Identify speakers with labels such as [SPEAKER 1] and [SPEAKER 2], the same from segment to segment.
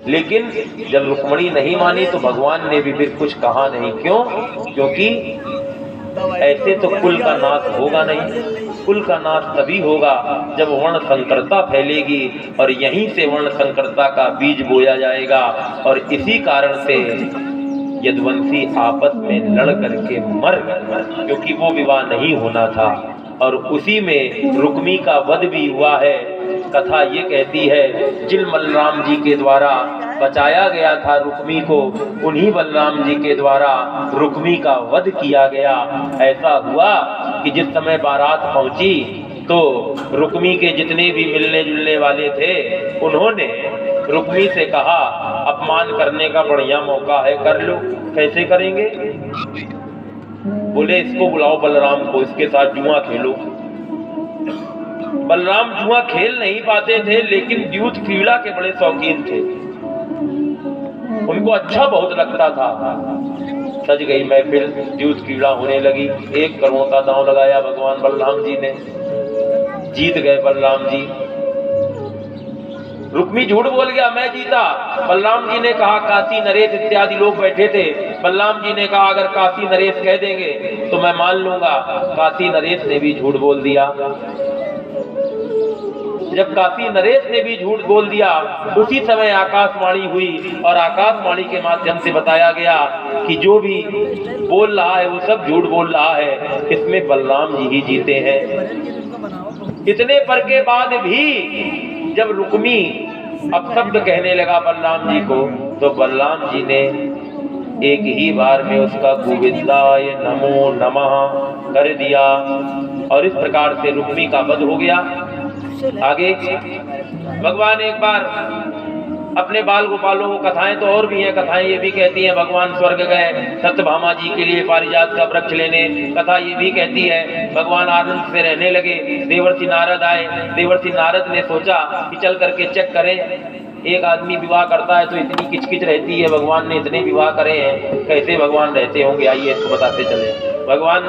[SPEAKER 1] लेकिन जब रुक्मणी नहीं मानी तो भगवान ने भी फिर कुछ कहा नहीं। क्यों? क्योंकि ऐसे तो कुल का नाश होगा नहीं। कुल का नाश तभी होगा जब वर्ण संकरता फैलेगी और यहीं से वर्ण संकरता का बीज बोया जाएगा। और इसी कारण से यदुवंशी आपस में लड़ करके मर गए, क्योंकि वो विवाह नहीं होना था। और उसी में रुक्मी का वध भी हुआ है। कथा ये कहती है, जिन बलराम जी के द्वारा बचाया गया था रुक्मी को, उन्हीं बलराम जी के द्वारा रुक्मी का वध किया गया। ऐसा हुआ कि जिस समय बारात पहुंची तो रुक्मी के जितने भी मिलने जुलने वाले थे, उन्होंने रुक्मी से कहा, अपमान करने का बढ़िया मौका है, कर लो। कैसे करेंगे? बोले इसको बुलाओ बलराम को, इसके साथ जुआ खेलो। बलराम जुआ खेल नहीं पाते थे, लेकिन द्यूत क्रीड़ा के बड़े शौकीन थे। उनको अच्छा बहुत लगता था। सज गई महफिल, द्यूत क्रीड़ा होने लगी। 1 करोड़ का दांव लगाया भगवान बलराम जी ने, जीत गए बलराम जी। रुक्मी झूठ बोल गया, मैं जीता। बलराम जी ने कहा, काशी नरेश इत्यादि लोग बैठे थे। बलराम जी ने कहा, अगर काशी नरेश कह देंगे तो मैं मान लूंगा। काशी नरेश ने भी झूठ बोल दिया। जब काशी नरेश ने भी झूठ बोल दिया, उसी समय आकाशवाणी हुई और आकाशवाणी के माध्यम से बताया गया कि जो भी बोल रहा है वो सब झूठ बोल रहा है, इसमें बलराम जी ही जीते हैं। इतने पर के बाद भी जब रुक्मी अपशब्द कहने लगा बलराम जी को, तो बलराम जी ने एक ही बार में उसका गोविंदाय नमो नमः कर दिया। और इस प्रकार से रुक्मी का वध हो गया। आगे भगवान एक बार अपने बाल गोपालों को, कथाएं तो और भी हैं, कथाएं ये भी कहती हैं भगवान स्वर्ग गए सत्यभामा जी के लिए पारिजात का वृक्ष लेने। कथा ये भी कहती है भगवान आनंद से रहने लगे। देवर्षि नारद आए। देवर्षि नारद ने सोचा कि चल करके चेक करें, एक आदमी विवाह करता है तो इतनी किचकिच रहती है, भगवान ने इतने विवाह करे हैं, कैसे भगवान रहते होंगे, आइए इसको बताते चले। भगवान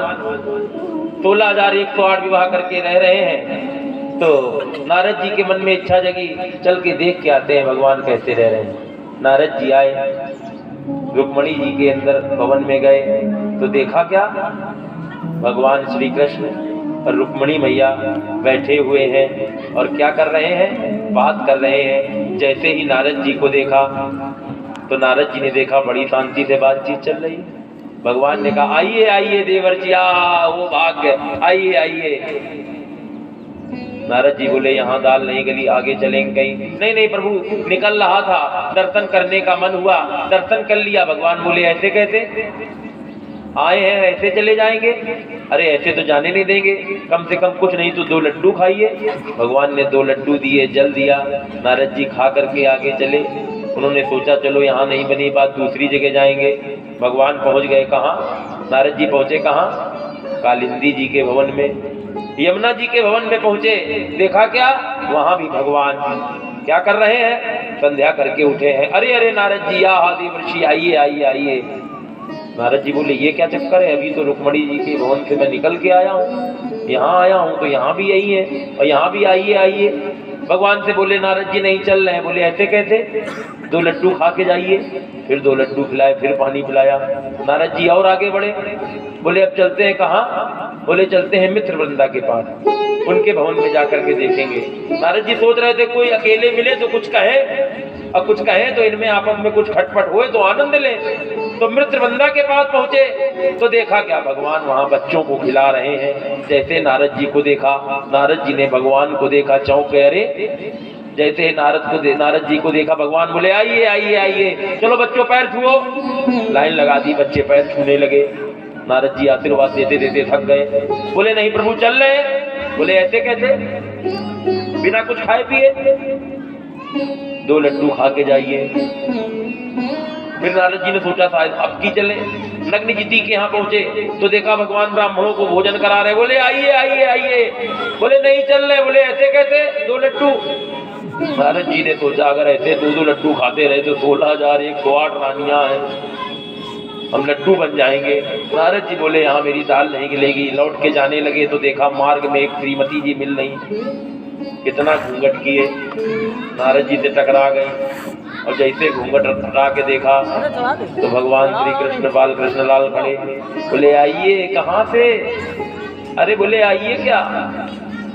[SPEAKER 1] 16,108 विवाह करके रह रहे हैं। तो नारद जी के मन में इच्छा जगी, चल के देख के आते हैं भगवान कैसे रह रहे हैं। नारद जी आए, रुक्मणी जी के अंदर भवन में गए तो देखा क्या, भगवान श्री कृष्ण और रुक्मणी मैया बैठे हुए हैं और क्या कर रहे हैं, बात कर रहे हैं। जैसे ही नारद जी को देखा तो नारद जी ने देखा बड़ी शांति से बातचीत चल रही। भगवान ने कहा, आइए आइए देवर्षि, वो भाग्य, आइए आइए। नारद जी बोले, यहाँ दाल नहीं गली, आगे चलेंगे कहीं? नहीं नहीं प्रभु, निकल रहा था, दर्शन करने का मन हुआ, दर्शन कर लिया। भगवान बोले, ऐसे कैसे आए हैं, ऐसे चले जाएंगे? अरे ऐसे तो जाने नहीं देंगे, कम से कम कुछ नहीं तो 2 लड्डू खाइए। भगवान ने 2 लड्डू दिए, जल दिया। नारद जी खा करके आगे चले। उन्होंने सोचा चलो यहाँ नहीं बनी बात, दूसरी जगह जाएंगे। भगवान पहुँच गए कहाँ? नारद जी पहुँचे कहाँ? कालिंदी जी के भवन में, यमुना जी के भवन में पहुंचे। देखा क्या, वहां भी भगवान क्या कर रहे हैं, संध्या करके उठे हैं। अरे अरे नारद जी, आहा देवर्षि, आइए आइए आइए। नारद जी बोले, ये क्या चक्कर है, अभी तो रुक्मणी जी के भवन से मैं निकल के आया हूँ, यहाँ आया हूँ तो यहाँ भी यही है और यहाँ भी आइए आइए। भगवान से बोले, नारद जी नहीं चल रहे हैं। बोले, ऐसे कैसे? 2 लड्डू खा के जाइए। फिर 2 लड्डू खिलाए, फिर पानी पिलाया। नारद जी और आगे बढ़े। बोले, अब चलते हैं कहाँ? बोले, चलते हैं मित्र वृंदा के पास, उनके भवन में जाकर के देखेंगे। नारद जी सोच रहे थे कोई अकेले मिले तो कुछ कहे, और कुछ कहे तो इनमें आपस में कुछ खटपट होए तो आनंद ले। तो मित्र वृंदा के पास पहुंचे तो देखा क्या, भगवान वहां बच्चों को खिला रहे हैं। जैसे नारद जी को देखा, नारद जी ने भगवान को देखा, चौंक गए। अरे जैसे नारद जी को देखा, भगवान बोले, आइए आइए आइए, चलो बच्चों पैर छुओ। लाइन लगा दी, बच्चे पैर छूने लगे। नारद जी आशीर्वाद देते देते थक गए। बोले, नहीं प्रभु चल रहे। बोले, ऐसे कैसे, बिना कुछ खाए पिए? 2 लड्डू खा के जाइए। फिर नारद जी ने सोचा शायद अब की चले। नग्न जी के यहाँ पहुंचे तो देखा भगवान ब्राह्मणों को भोजन करा रहे। बोले, आइए आइए आइए। बोले, नहीं चल रहे। बोले, ऐसे कैसे, 2 लड्डू? नारद जी ने सोचा अगर ऐसे 2 लड्डू खाते रहे तो 16,108 रानियां हैं, हम लड्डू बन जाएंगे। नारद जी बोले, यहाँ मेरी दाल नहीं गिलेगी। लौट के जाने लगे तो देखा मार्ग में एक श्रीमती जी मिल रही, कितना घूंघट किए, नारद जी से टकरा गई। और जैसे घूंघट हटा के देखा तो भगवान श्री कृष्ण बाल कृष्णलाल खड़े। बोले आइए, कहाँ से? अरे बोले आइए क्या,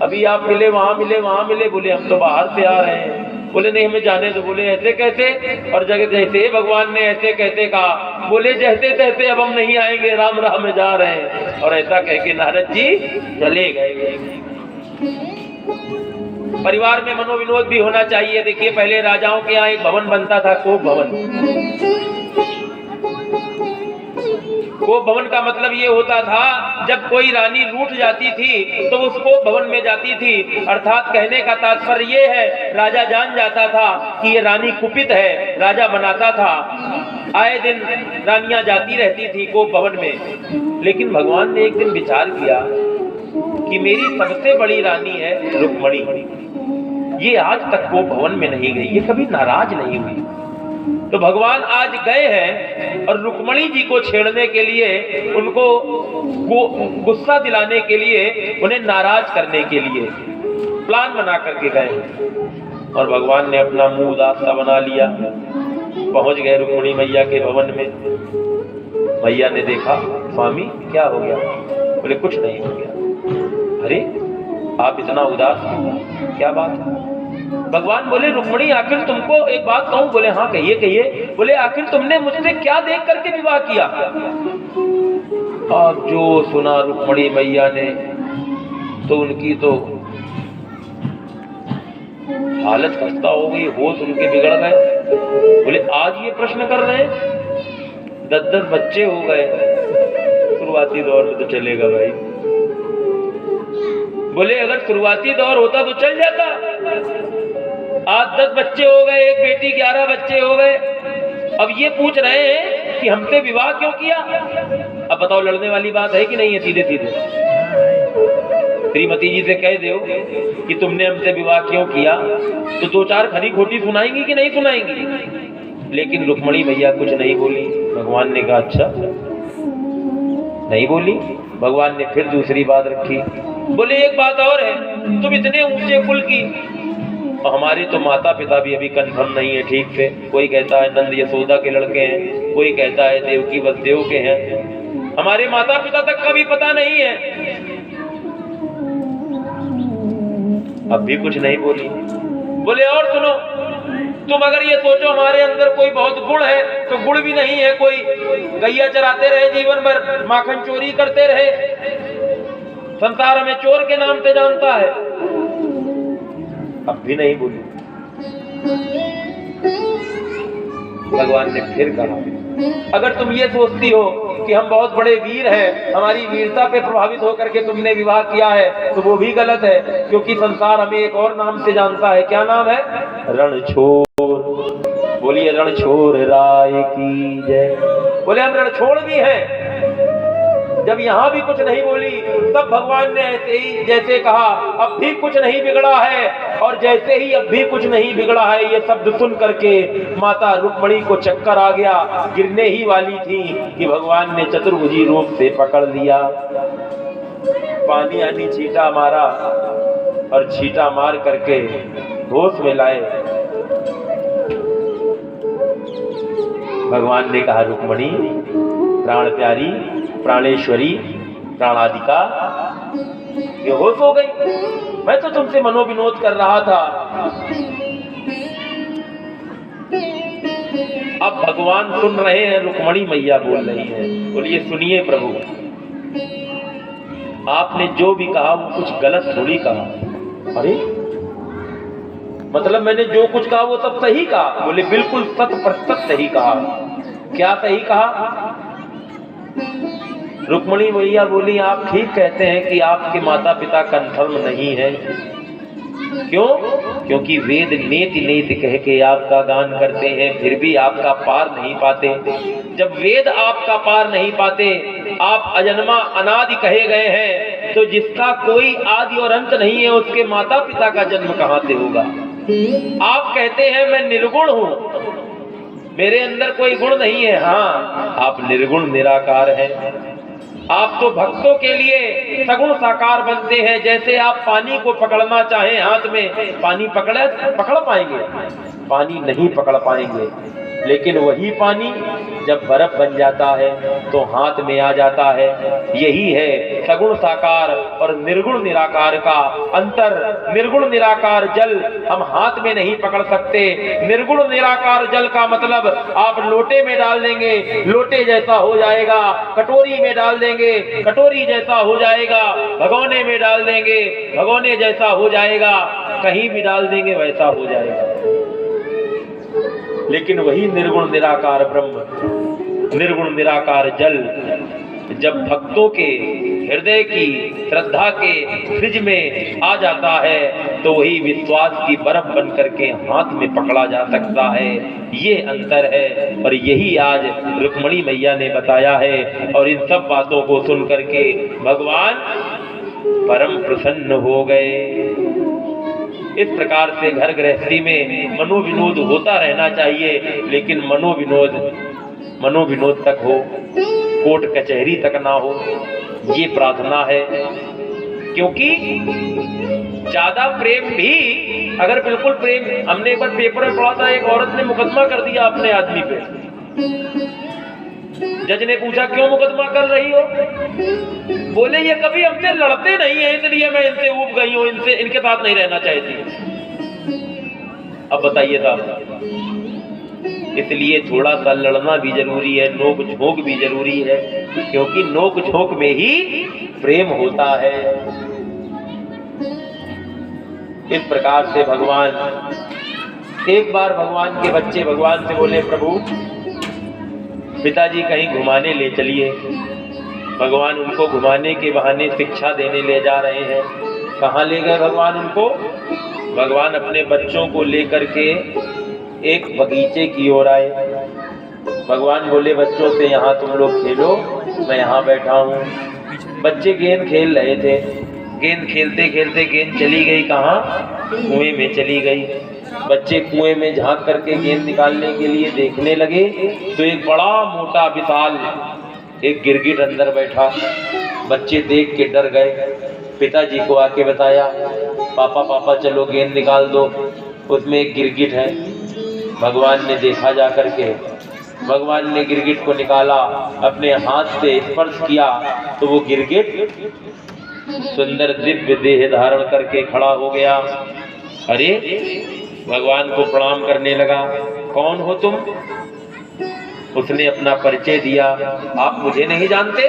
[SPEAKER 1] अभी आप मिले वहां मिले वहां मिले। बोले हम तो बाहर से आ रहे हैं। बोले नहीं हमें जाने दो। बोले ऐसे कैसे? और जगह जैसे भगवान ने ऐसे कहते कहा, बोले जैसे तैसे अब हम नहीं आएंगे, राम राम में जा रहे हैं। और ऐसा कह के नारद जी चले गए। परिवार में मनोविनोद भी होना चाहिए। देखिए पहले राजाओं के यहाँ एक भवन बनता था, कोप भवन। कोप भवन का मतलब ये होता था जब कोई रानी रूठ जाती थी तो उसको भवन में जाती थी। अर्थात कहने का तात्पर्य ये है, राजा जान जाता था कि ये रानी कुपित है, राजा बनाता था। आए दिन रानियां जाती रहती थी कोप भवन में। लेकिन भगवान ने एक दिन विचार किया कि मेरी सबसे बड़ी रानी है रुक्मणी, ये आज तक कोप भवन में नहीं गई, ये कभी नाराज नहीं हुई। तो भगवान आज गए हैं और रुक्मणी जी को छेड़ने के लिए, उनको गुस्सा दिलाने के लिए, उन्हें नाराज करने के लिए प्लान बना करके गए। और भगवान ने अपना मुंह उदास सा बना लिया। पहुंच गए रुक्मणी मैया के भवन में। मैया ने देखा, स्वामी क्या हो गया? बोले कुछ नहीं हो गया। अरे आप इतना उदास क्यों, क्या बात है? भगवान बोले रुक्मणी आखिर तुमको एक बात कहूं? बोले हाँ कहिए कहिए। बोले आखिर तुमने मुझसे क्या देख करके विवाह किया? और जो सुना रुक्मणी मैया ने तो उनकी तो हालत खस्ता हो गई, होश उनके बिगड़ गए। बोले आज ये प्रश्न कर रहे हैं? 10-10 बच्चे हो गए, शुरुआती दौर में तो चलेगा भाई। बोले अगर शुरुआती दौर होता तो चल जाता। आज 10 बच्चे हो गए, एक बेटी, 11 बच्चे हो गए। अब ये पूछ रहे हैं कि हमसे विवाह क्यों किया? अब बताओ लड़ने वाली बात है कि नहीं है? सीधे सीधे श्रीमती जी से कह दो कि तुमने हमसे विवाह क्यों किया तो 2-4 खरी खोटी सुनाएंगी कि नहीं सुनाएंगी? लेकिन रुक्मणी भैया कुछ नहीं बोली। भगवान ने कहा अच्छा नहीं बोली। भगवान ने फिर दूसरी बात रखी। बोले एक बात और है, तुम इतने ऊंचे कुल की, और हमारे तो माता पिता भी अभी कंफर्म नहीं है ठीक से। कोई कहता है नंद यशोदा के लड़के हैं, कोई कहता है देवकी वसुदेव के हैं, हमारे माता पिता तक का भी पता नहीं है। अब भी कुछ नहीं बोली। बोले और सुनो, तुम अगर ये सोचो हमारे अंदर कोई बहुत गुण है तो गुण भी नहीं है। कोई गैया चराते रहे जीवन भर, माखन चोरी करते रहे, संसार हमें चोर के नाम से जानता है। अब भी नहीं बोली। भगवान ने फिर कहा अगर तुम ये सोचती हो कि हम बहुत बड़े वीर हैं, हमारी वीरता पे प्रभावित होकर के तुमने विवाह किया है तो वो भी गलत है, क्योंकि संसार हमें एक और नाम से जानता है। क्या नाम है? रणछोड़। बोलिए रणछोड़ राय की जय। बोले हम रणछोड़ भी हैं। जब यहाँ भी कुछ नहीं बोली तब भगवान ने ऐसे ही जैसे कहा अब भी कुछ नहीं बिगड़ा है, और जैसे ही अब भी कुछ नहीं बिगड़ा है ये शब्द सुन करके माता रुक्मणी को चक्कर आ गया। गिरने ही वाली थी कि भगवान ने चतुर्भुजी रूप से पकड़ लिया, पानी आनी छींटा मारा और छींटा मार करके होश में लाए। भगवान ने कहा रुक्मणी प्राण प्यारी, प्राणेश्वरी, प्राणाधिका, ये होश हो गई? मैं तो तुमसे मनोविनोद कर रहा था। अब भगवान सुन रहे हैं, रुक्मणी मैया बोल रही है। बोलिए सुनिए प्रभु, आपने जो भी कहा वो कुछ गलत थोड़ी कहा। अरे मतलब मैंने जो कुछ कहा वो सब सही कहा? बोले बिल्कुल 100% सही कहा। क्या सही कहा? रुक्मणी मैया बोली आप ठीक कहते हैं कि आपके माता पिता कंफर्म नहीं है। क्यों? क्योंकि वेद नेति नेति कह के आपका गान करते हैं, फिर भी आपका पार नहीं पाते। जब वेद आपका पार नहीं पाते, आप अजन्मा अनादि कहे गए हैं, तो जिसका कोई आदि और अंत नहीं है उसके माता पिता का जन्म कहां से होगा? आप कहते हैं मैं निर्गुण हूं, मेरे अंदर कोई गुण नहीं है। हाँ, आप निर्गुण निराकार हैं। आप तो भक्तों के लिए सगुण साकार बनते हैं। जैसे आप पानी को पकड़ना चाहें हाथ में, पानी पकड़ पाएंगे? पानी नहीं पकड़ पाएंगे। लेकिन वही पानी जब बर्फ बन जाता है तो हाथ में आ जाता है। यही है सगुण साकार और निर्गुण निराकार का अंतर। निर्गुण निराकार जल हम हाथ में नहीं पकड़ सकते। निर्गुण निराकार जल का मतलब आप लोटे में डाल देंगे, लोटे जैसा हो जाएगा। कटोरी में डाल देंगे, कटोरी जैसा हो जाएगा। भगोने में डाल देंगे, भगोने जैसा हो जाएगा। कहीं भी डाल देंगे वैसा हो जाएगा। लेकिन वही निर्गुण निराकार ब्रह्म, निर्गुण निराकार जल जब भक्तों के हृदय की श्रद्धा के फ्रिज में आ जाता है तो वही विश्वास की बर्फ बन करके हाथ में पकड़ा जा सकता है। ये अंतर है और यही आज रुक्मणी मैया ने बताया है। और इन सब बातों को सुन करके भगवान परम प्रसन्न हो गए। इस प्रकार से घर गृहस्थी में मनोविनोद होता रहना चाहिए, लेकिन मनोविनोद तक हो, कोर्ट कचहरी तक ना हो, ये प्रार्थना है। क्योंकि ज्यादा प्रेम भी, अगर बिल्कुल प्रेम, हमने एक बार पेपर में पढ़ा था, एक औरत ने मुकदमा कर दिया अपने आदमी पे। जज ने पूछा क्यों मुकदमा कर रही हो? बोले ये कभी हमसे लड़ते नहीं है इसलिए मैं इनसे ऊब गई हूं, इनके साथ नहीं रहना चाहती। अब बताइए साहब, इसलिए थोड़ा सा लड़ना भी जरूरी है, नोक झोंक भी जरूरी है, क्योंकि नोक झोंक में ही प्रेम होता है। इस प्रकार से भगवान, एक बार भगवान के बच्चे भगवान से बोले प्रभु पिताजी कहीं घुमाने ले चलिए। भगवान उनको घुमाने के बहाने शिक्षा देने ले जा रहे हैं। कहाँ ले गए भगवान उनको? भगवान अपने बच्चों को लेकर के एक बगीचे की ओर आए। भगवान बोले बच्चों से यहाँ तुम लोग खेलो, मैं यहाँ बैठा हूँ। बच्चे गेंद खेल रहे थे। गेंद खेलते खेलते गेंद चली गई कहाँ? कुएं में चली गई। बच्चे कुएं में झांक करके गेंद निकालने के लिए देखने लगे तो एक बड़ा मोटा विशाल एक गिरगिट अंदर बैठा। बच्चे देख के डर गए। पिताजी को आके बताया, पापा चलो गेंद निकाल दो, उसमें एक गिरगिट है। भगवान ने देखा जा करके, भगवान ने गिरगिट को निकाला, अपने हाथ से स्पर्श किया तो वो गिरगिट सुंदर दिव्य देह धारण करके खड़ा हो गया। अरे भगवान को प्रणाम करने लगा। कौन हो तुम? उसने अपना परिचय दिया। आप मुझे नहीं जानते?